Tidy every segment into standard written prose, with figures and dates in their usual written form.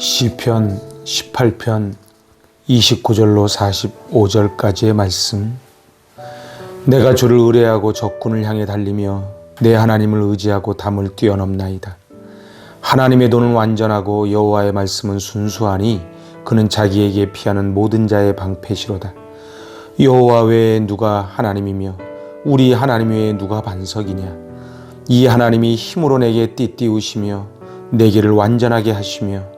시편 18편 29절로 45절까지의 말씀. 내가 주를 의뢰하고 적군을 향해 달리며 내 하나님을 의지하고 담을 뛰어넘나이다. 하나님의 도는 완전하고 여호와의 말씀은 순수하니 그는 자기에게 피하는 모든 자의 방패시로다. 여호와 외에 누가 하나님이며 우리 하나님 외에 누가 반석이냐. 이 하나님이 힘으로 내게 띠띠우시며 내 길을 완전하게 하시며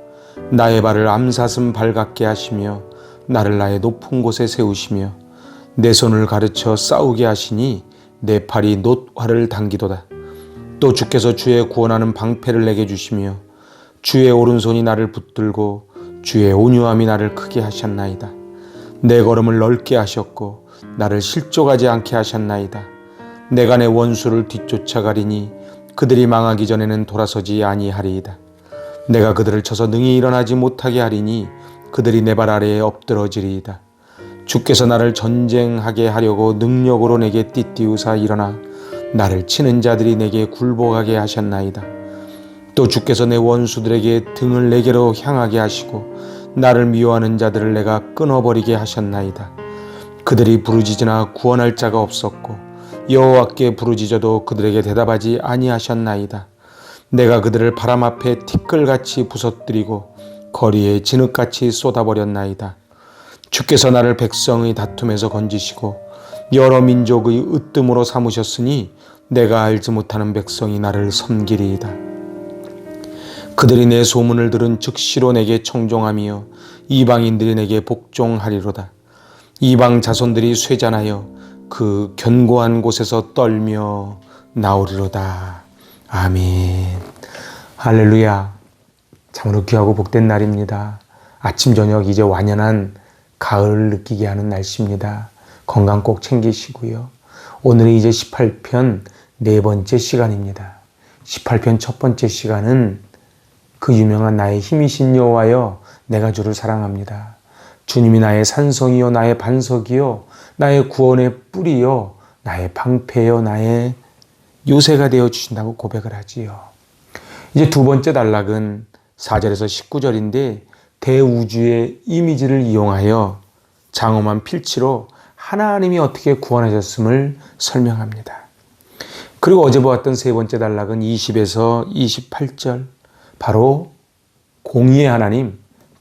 나의 발을 암사슴 발 같게 하시며 나를 나의 높은 곳에 세우시며 내 손을 가르쳐 싸우게 하시니 내 팔이 놋활을 당기도다. 또 주께서 주의 구원하는 방패를 내게 주시며 주의 오른손이 나를 붙들고 주의 온유함이 나를 크게 하셨나이다. 내 걸음을 넓게 하셨고 나를 실족하지 않게 하셨나이다. 내가 내 원수를 뒤쫓아가리니 그들이 망하기 전에는 돌아서지 아니하리이다. 내가 그들을 쳐서 능히 일어나지 못하게 하리니 그들이 내 발 아래에 엎드러지리이다. 주께서 나를 전쟁하게 하려고 능력으로 내게 띠띠우사 일어나 나를 치는 자들이 내게 굴복하게 하셨나이다. 또 주께서 내 원수들에게 등을 내게로 향하게 하시고 나를 미워하는 자들을 내가 끊어버리게 하셨나이다. 그들이 부르짖으나 구원할 자가 없었고 여호와께 부르짖어도 그들에게 대답하지 아니하셨나이다. 내가 그들을 바람 앞에 티끌같이 부서뜨리고 거리에 진흙같이 쏟아버렸나이다. 주께서 나를 백성의 다툼에서 건지시고 여러 민족의 으뜸으로 삼으셨으니 내가 알지 못하는 백성이 나를 섬기리이다. 그들이 내 소문을 들은 즉시로 내게 청종하며 이방인들이 내게 복종하리로다. 이방 자손들이 쇠잔하여 그 견고한 곳에서 떨며 나오리로다. 아멘. 할렐루야. 참으로 귀하고 복된 날입니다. 아침 저녁 이제 완연한 가을을 느끼게 하는 날씨입니다. 건강 꼭 챙기시고요. 오늘은 이제 18편 네 번째 시간입니다. 18편 첫 번째 시간은 그 유명한 나의 힘이신 여호와여 내가 주를 사랑합니다. 주님이 나의 산성이요 나의 반석이요 나의 구원의 뿌리요 나의 방패요 나의 요새가 되어 주신다고 고백을 하지요. 이제 두 번째 단락은 4절에서 19절인데 대우주의 이미지를 이용하여 장엄한 필치로 하나님이 어떻게 구원하셨음을 설명합니다. 그리고 어제 보았던 세 번째 단락은 20에서 28절, 바로 공의의 하나님,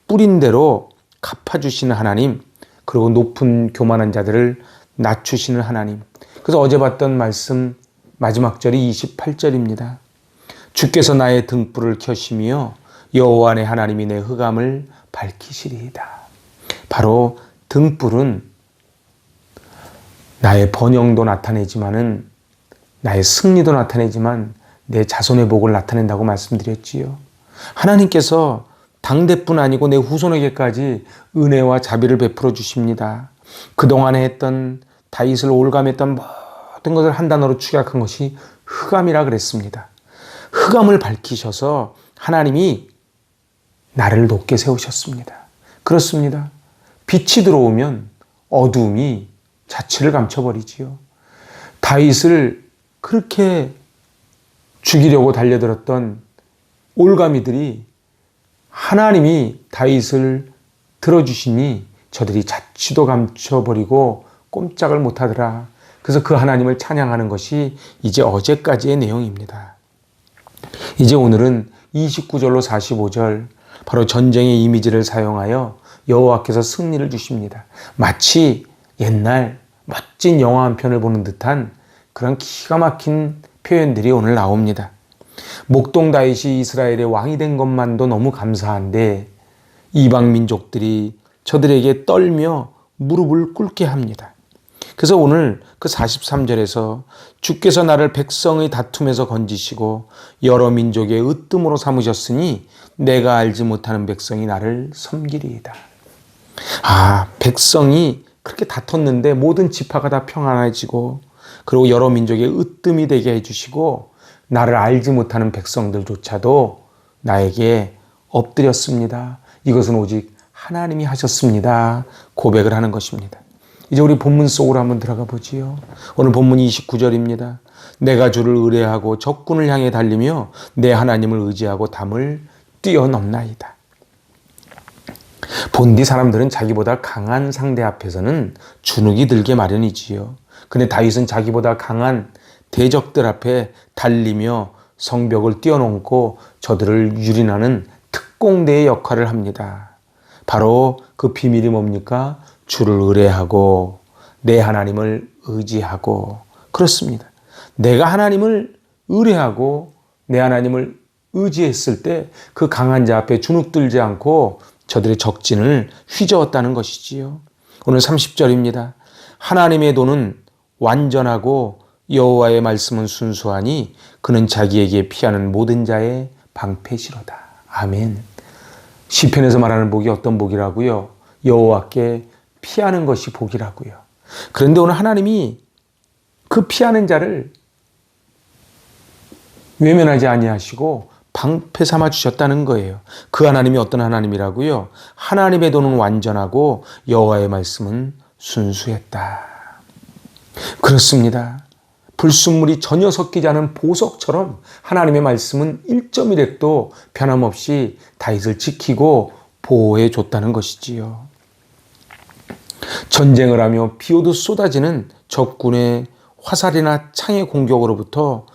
뿌린 대로 갚아주시는 하나님, 그리고 높은 교만한 자들을 낮추시는 하나님. 그래서 어제 봤던 말씀 마지막 절이 28절입니다. 주께서 나의 등불을 켜시며 여호와 내 하나님이 내 흑암을 밝히시리이다. 바로 등불은 나의 번영도 나타내지만은 나의 승리도 나타내지만 내 자손의 복을 나타낸다고 말씀드렸지요. 하나님께서 당대뿐 아니고 내 후손에게까지 은혜와 자비를 베풀어 주십니다. 그동안에 했던 다윗을 올감했던 모든 것을 한 단어로 축약한 것이 흑암이라 그랬습니다. 흑암을 밝히셔서 하나님이 나를 높게 세우셨습니다. 그렇습니다. 빛이 들어오면 어두움이 자취를 감춰버리지요. 다윗을 그렇게 죽이려고 달려들었던 올가미들이 하나님이 다윗을 들어주시니 저들이 자취도 감춰버리고 꼼짝을 못하더라. 그래서 그 하나님을 찬양하는 것이 이제 어제까지의 내용입니다. 이제 오늘은 29절로 45절, 바로 전쟁의 이미지를 사용하여 여호와께서 승리를 주십니다. 마치 옛날 멋진 영화 한 편을 보는 듯한 그런 기가 막힌 표현들이 오늘 나옵니다. 목동 다윗이 이스라엘의 왕이 된 것만도 너무 감사한데 이방 민족들이 저들에게 떨며 무릎을 꿇게 합니다. 그래서 오늘 그 43절에서 주께서 나를 백성의 다툼에서 건지시고 여러 민족의 으뜸으로 삼으셨으니 내가 알지 못하는 백성이 나를 섬기리이다. 백성이 그렇게 다퉜는데 모든 지파가 다 평안해지고 그리고 여러 민족의 으뜸이 되게 해주시고 나를 알지 못하는 백성들조차도 나에게 엎드렸습니다. 이것은 오직 하나님이 하셨습니다. 고백을 하는 것입니다. 이제 우리 본문 속으로 한번 들어가 보지요. 오늘 본문 29절입니다. 내가 주를 의뢰하고 적군을 향해 달리며 내 하나님을 의지하고 담을 뛰어넘나이다. 본디 사람들은 자기보다 강한 상대 앞에서는 주눅이 들게 마련이지요. 근데 다윗은 자기보다 강한 대적들 앞에 달리며 성벽을 뛰어넘고 저들을 유린하는 특공대의 역할을 합니다. 바로 그 비밀이 뭡니까? 주를 의뢰하고 내 하나님을 의지하고, 그렇습니다. 내가 하나님을 의뢰하고 내 하나님을 의지했을 때 그 강한 자 앞에 주눅들지 않고 저들의 적진을 휘저었다는 것이지요. 오늘 30절입니다. 하나님의 도는 완전하고 여호와의 말씀은 순수하니 그는 자기에게 피하는 모든 자의 방패시로다. 아멘. 시편에서 말하는 복이 어떤 복이라고요? 여호와께 피하는 것이 복이라고요. 그런데 오늘 하나님이 그 피하는 자를 외면하지 아니하시고 방패 삼아 주셨다는 거예요. 그 하나님이 어떤 하나님이라고요? 하나님의 도는 완전하고 여호와의 말씀은 순수했다. 그렇습니다. 불순물이 전혀 섞이지 않은 보석처럼 하나님의 말씀은 1.1핵도 변함없이 다윗을 지키고 보호해 줬다는 것이지요. 전쟁을 하며 비오듯 쏟아지는 적군의 화살이나 창의 공격으로부터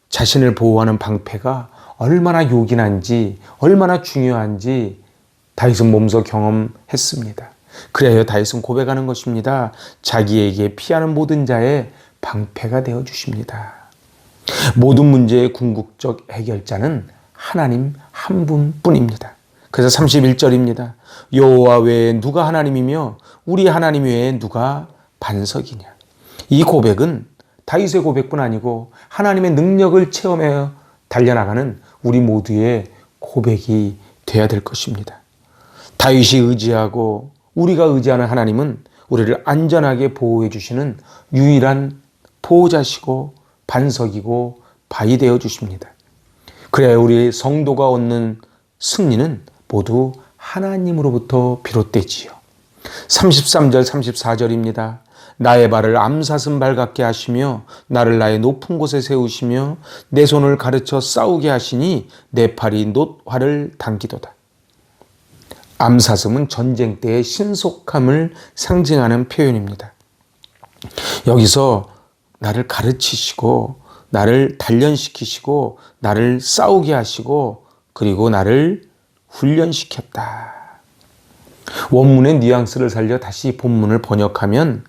자신을 보호하는 방패가 얼마나 요긴한지, 얼마나 중요한지 다윗은 몸소 경험했습니다. 그래야 다윗은 고백하는 것입니다. 자기에게 피하는 모든 자의 방패가 되어 주십니다. 모든 문제의 궁극적 해결자는 하나님 한 분뿐입니다. 그래서 31절입니다. 여호와 외에 누가 하나님이며 우리 하나님 외에 누가 반석이냐. 이 고백은 다윗의 고백뿐 아니고 하나님의 능력을 체험하여 달려나가는 우리 모두의 고백이 되어야 될 것입니다. 다윗이 의지하고 우리가 의지하는 하나님은 우리를 안전하게 보호해 주시는 유일한 보호자시고 반석이고 바위 되어 주십니다. 그래야 우리 성도가 얻는 승리는 모두 하나님으로부터 비롯되지요. 33절 34절입니다. 나의 발을 암사슴 발 같게 하시며 나를 나의 높은 곳에 세우시며 내 손을 가르쳐 싸우게 하시니 내 팔이 놋활을 당기도다. 암사슴은 전쟁 때의 신속함을 상징하는 표현입니다. 여기서 나를 가르치시고 나를 단련시키시고 나를 싸우게 하시고 그리고 나를 훈련시켰다. 원문의 뉘앙스를 살려 다시 본문을 번역하면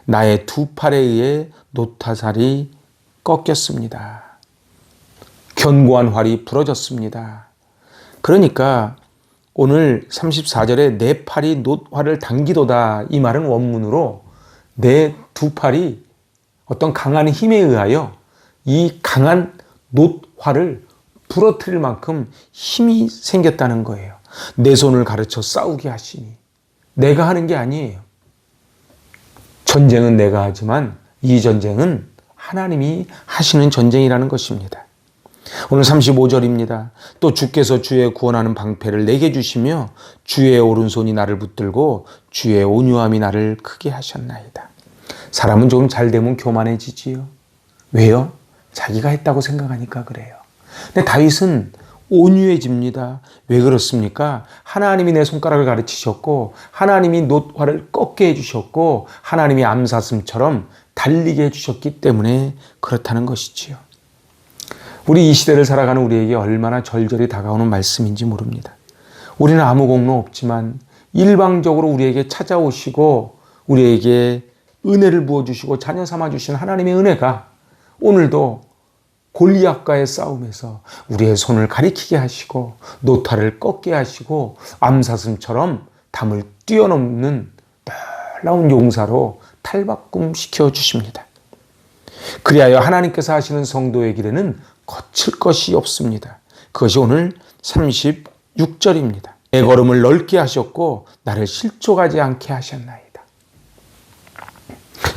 나의 두 팔에 의해 놋화살이 꺾였습니다. 견고한 활이 부러졌습니다. 그러니까 오늘 34절에 내 팔이 놋활을 당기도다, 이 말은 원문으로 내 두 팔이 어떤 강한 힘에 의하여 이 강한 놋활을 부러뜨릴 만큼 힘이 생겼다는 거예요. 내 손을 가르쳐 싸우게 하시니. 내가 하는 게 아니에요. 전쟁은 내가 하지만 이 전쟁은 하나님이 하시는 전쟁이라는 것입니다. 오늘 35절입니다. 또 주께서 주의 구원하는 방패를 내게 주시며 주의 오른손이 나를 붙들고 주의 온유함이 나를 크게 하셨나이다. 사람은 조금 잘 되면 교만해지지요. 왜요? 자기가 했다고 생각하니까 그래요. 근데 다윗은 온유해집니다. 왜 그렇습니까? 하나님이 내 손가락을 가르치셨고 하나님이 놋활을 꺾게 해주셨고 하나님이 암사슴처럼 달리게 해주셨기 때문에 그렇다는 것이지요. 우리 이 시대를 살아가는 우리에게 얼마나 절절히 다가오는 말씀인지 모릅니다. 우리는 아무 공로 없지만 일방적으로 우리에게 찾아오시고 우리에게 은혜를 부어주시고 자녀 삼아주신 하나님의 은혜가 오늘도 골리앗과의 싸움에서 우리의 손을 가리키게 하시고 노타를 꺾게 하시고 암사슴처럼 담을 뛰어넘는 놀라운 용사로 탈바꿈시켜 주십니다. 그리하여 하나님께서 하시는 성도의 길에는 거칠 것이 없습니다. 그것이 오늘 36절입니다. 내 걸음을 넓게 하셨고 나를 실족하지 않게 하셨나이다.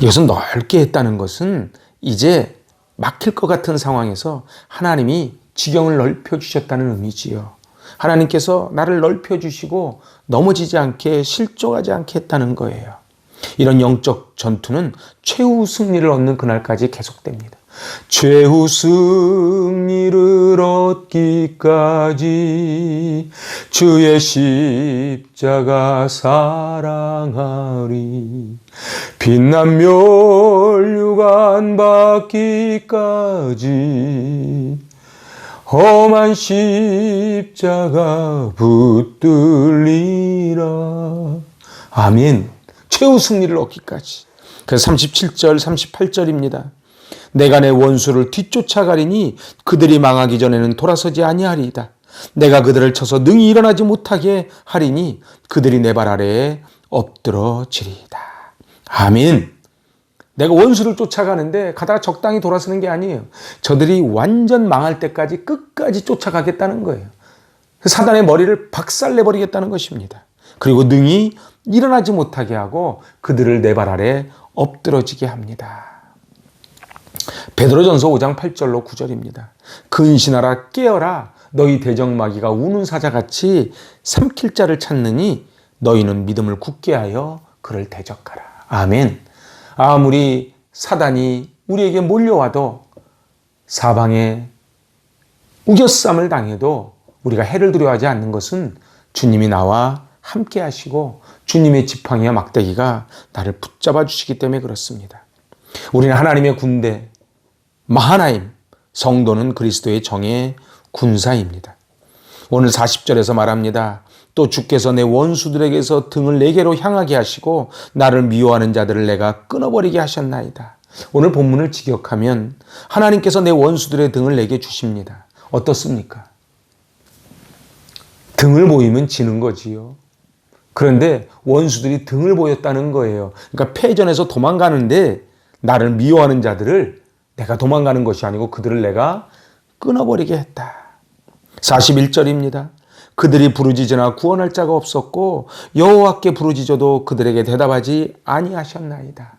이것은 넓게 했다는 것은 이제 막힐 것 같은 상황에서 하나님이 지경을 넓혀주셨다는 의미지요. 하나님께서 나를 넓혀주시고 넘어지지 않게 실족하지 않게 했다는 거예요. 이런 영적 전투는 최후 승리를 얻는 그날까지 계속됩니다. 최후 승리를 얻기까지 주의 십자가 사랑하리. 빛난 멸류관 받기까지 험한 십자가 붙들리라. 아멘. 최후 승리를 얻기까지. 그래서 37절 38절입니다. 내가 내 원수를 뒤쫓아가리니 그들이 망하기 전에는 돌아서지 아니하리이다. 내가 그들을 쳐서 능히 일어나지 못하게 하리니 그들이 내 발 아래에 엎드러지리이다. 아멘. 내가 원수를 쫓아가는데 가다가 적당히 돌아서는 게 아니에요. 저들이 완전 망할 때까지 끝까지 쫓아가겠다는 거예요. 사단의 머리를 박살내버리겠다는 것입니다. 그리고 능히 일어나지 못하게 하고 그들을 내 발 아래 엎드러지게 합니다. 베드로전서 5장 8절로 9절입니다. 근신하라 깨어라 너희 대적마귀가 우는 사자같이 삼킬 자를 찾느니 너희는 믿음을 굳게 하여 그를 대적하라. 아멘. 아무리 사단이 우리에게 몰려와도 사방에 우겨쌈을 당해도 우리가 해를 두려워하지 않는 것은 주님이 나와 함께 하시고 주님의 지팡이와 막대기가 나를 붙잡아 주시기 때문에 그렇습니다. 우리는 하나님의 군대, 마하나임, 성도는 그리스도의 정의 군사입니다. 오늘 40절에서 말합니다. 또 주께서 내 원수들에게서 등을 내게로 향하게 하시고 나를 미워하는 자들을 내가 끊어버리게 하셨나이다. 오늘 본문을 직역하면 하나님께서 내 원수들의 등을 내게 주십니다. 어떻습니까? 등을 보이면 지는 거지요. 그런데 원수들이 등을 보였다는 거예요. 그러니까 패전에서 도망가는데 나를 미워하는 자들을 내가 도망가는 것이 아니고 그들을 내가 끊어버리게 했다. 41절입니다. 그들이 부르짖으나 구원할 자가 없었고 여호와께 부르짖어도 그들에게 대답하지 아니하셨나이다.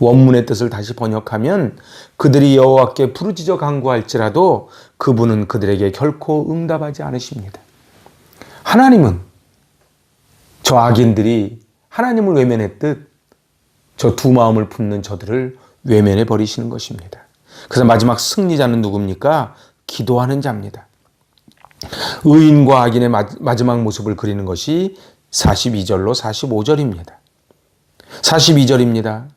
원문의 뜻을 다시 번역하면 그들이 여호와께 부르짖어 간구할지라도 그분은 그들에게 결코 응답하지 않으십니다. 하나님은 저 악인들이 하나님을 외면했듯 저 두 마음을 품는 저들을 외면해 버리시는 것입니다. 그래서 마지막 승리자는 누굽니까? 기도하는 자입니다. 의인과 악인의 마지막 모습을 그리는 것이 42절로 45절입니다. 42절입니다.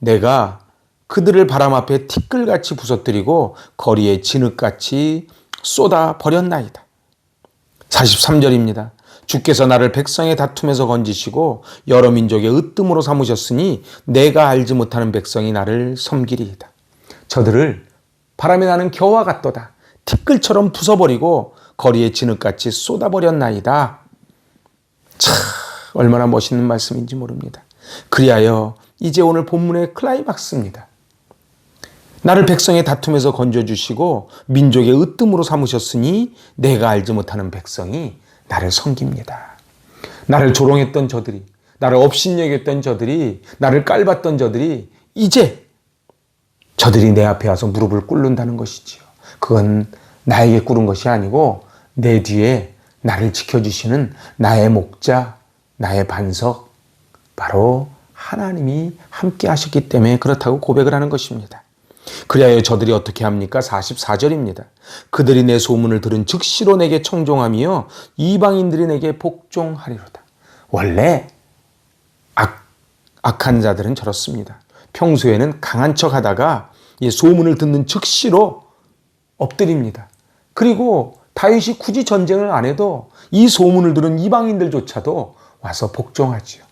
내가 그들을 바람 앞에 티끌같이 부서뜨리고 거리에 진흙같이 쏟아 버렸나이다. 43절입니다. 주께서 나를 백성의 다툼에서 건지시고 여러 민족의 으뜸으로 삼으셨으니 내가 알지 못하는 백성이 나를 섬기리이다. 저들을 바람에 나는 겨와 같도다. 티끌처럼 부숴버리고 거리에 진흙같이 쏟아버렸나이다. 참 얼마나 멋있는 말씀인지 모릅니다. 그리하여 이제 오늘 본문의 클라이막스입니다. 나를 백성의 다툼에서 건져주시고 민족의 으뜸으로 삼으셨으니 내가 알지 못하는 백성이 나를 섬깁니다. 나를 조롱했던 저들이, 나를 업신여겼던 저들이, 나를 깔봤던 저들이 이제 저들이 내 앞에 와서 무릎을 꿇는다는 것이지요. 그건 나에게 꿇은 것이 아니고 내 뒤에 나를 지켜주시는 나의 목자, 나의 반석, 바로 하나님이 함께 하셨기 때문에 그렇다고 고백을 하는 것입니다. 그리하여 저들이 어떻게 합니까? 44절입니다. 그들이 내 소문을 들은 즉시로 내게 청종하며 이방인들이 내게 복종하리로다. 원래 악한 자들은 저렇습니다. 평소에는 강한 척 하다가 소문을 듣는 즉시로 엎드립니다. 그리고 다윗이 굳이 전쟁을 안 해도 이 소문을 들은 이방인들조차도 와서 복종하지요.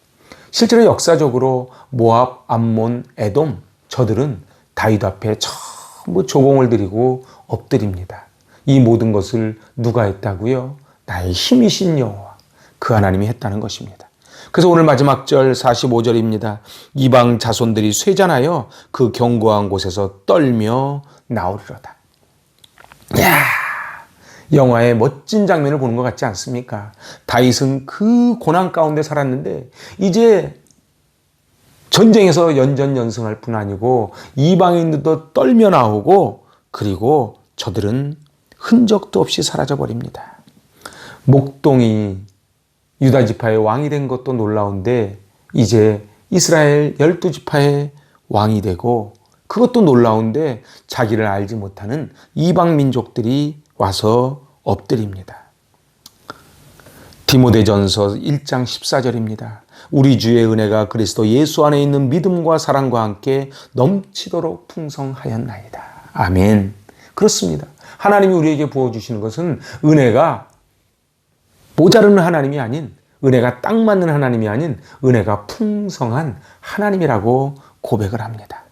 실제로 역사적으로 모압, 암몬, 에돔 저들은 다윗 앞에 전부 조공을 드리고 엎드립니다. 이 모든 것을 누가 했다고요? 나의 힘이신 여호와, 그 하나님이 했다는 것입니다. 그래서 오늘 마지막 절 45절입니다. 이방 자손들이 쇠잔하여 그 견고한 곳에서 떨며 나오리로다. 이야, 영화의 멋진 장면을 보는 것 같지 않습니까? 다윗은 그 고난 가운데 살았는데 이제 전쟁에서 연전연승할 뿐 아니고 이방인들도 떨며 나오고 그리고 저들은 흔적도 없이 사라져버립니다. 목동이 유다 지파의 왕이 된 것도 놀라운데 이제 이스라엘 12지파의 왕이 되고 그것도 놀라운데 자기를 알지 못하는 이방 민족들이 와서 엎드립니다. 디모데전서 1장 14절입니다. 우리 주의 은혜가 그리스도 예수 안에 있는 믿음과 사랑과 함께 넘치도록 풍성하였나이다. 아멘. 그렇습니다. 하나님이 우리에게 부어주시는 것은 은혜가 모자르는 하나님이 아닌, 은혜가 딱 맞는 하나님이 아닌 은혜가 풍성한 하나님이라고 고백을 합니다.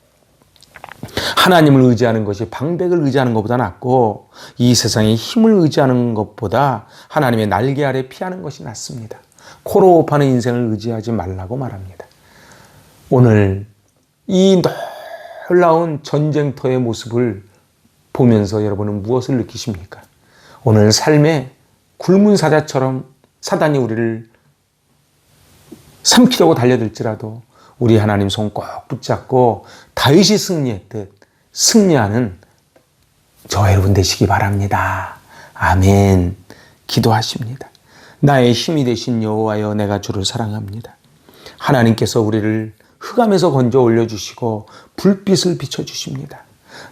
하나님을 의지하는 것이 방백을 의지하는 것보다 낫고 이 세상의 힘을 의지하는 것보다 하나님의 날개 아래 피하는 것이 낫습니다. 코로 파는 인생을 의지하지 말라고 말합니다. 오늘 이 놀라운 전쟁터의 모습을 보면서 여러분은 무엇을 느끼십니까? 오늘 삶의 굶은 사자처럼 사단이 우리를 삼키려고 달려들지라도 우리 하나님 손 꼭 붙잡고 다윗이 승리했듯 승리하는 저와 여러분 되시기 바랍니다. 아멘. 기도하십니다. 나의 힘이 되신 여호와여, 내가 주를 사랑합니다. 하나님께서 우리를 흑암에서 건져 올려주시고 불빛을 비춰주십니다.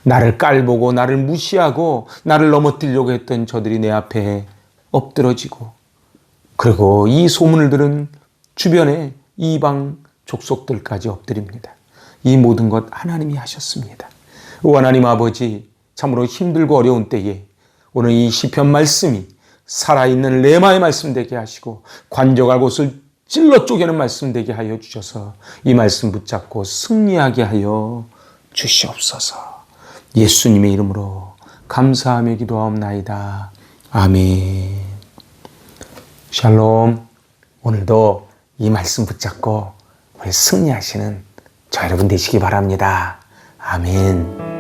나를 깔보고 나를 무시하고 나를 넘어뜨리려고 했던 저들이 내 앞에 엎드러지고, 그리고 이 소문을 들은 주변의 이방 족속들까지 엎드립니다. 이 모든 것 하나님이 하셨습니다. 하나님 아버지, 참으로 힘들고 어려운 때에 오늘 이 시편 말씀이 살아있는 레마의 말씀 되게 하시고 관절과 곳을 찔러 쪼개는 말씀 되게 하여 주셔서 이 말씀 붙잡고 승리하게 하여 주시옵소서. 예수님의 이름으로 감사하며 기도하옵나이다. 아멘. 샬롬. 오늘도 이 말씀 붙잡고 우리 승리하시는 저 여러분 되시기 바랍니다. 아멘.